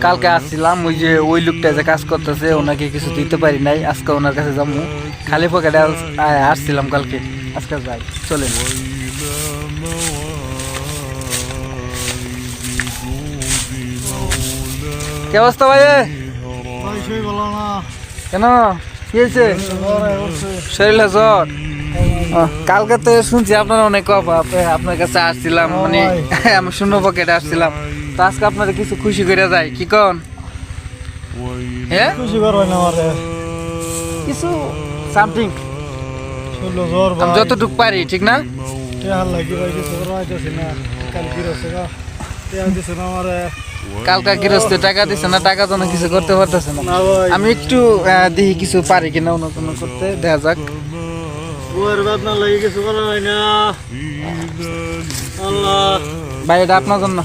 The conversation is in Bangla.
কালকে আসছিলাম ওই যে ওই লোকটা যে কাজ করতেছে ওনাকে কিছু দিতে পারি নাই, আজকে ওনার কাছে যাবো। খালি পকেটে আসছিলাম কালকে, আজকে যাই, চলেন। কি অবস্থা ভাই? কেন কি হয়েছে? শরীরে জ্বর? কালকে তো শুনছি আপনার অনেক অভাব, আপনার কাছে আসছিলাম, মানে আমি শূন্য পকেটে আসছিলাম, তো আজকে আপনার কিছু খুশি করে যায়, কি কন? হ্যাঁ কিছু সামথিং আমি যতটুকু পারি, ঠিক না? কালকা গৃহস্থ টাকা দিছে না, টাকা জন্য কিছু করতে পারতেছে না। আমি একটু দেখি কিছু পারি কিনা অন্য কোনো করতে, দেখা যাক। ভাই এটা আপনার জন্য।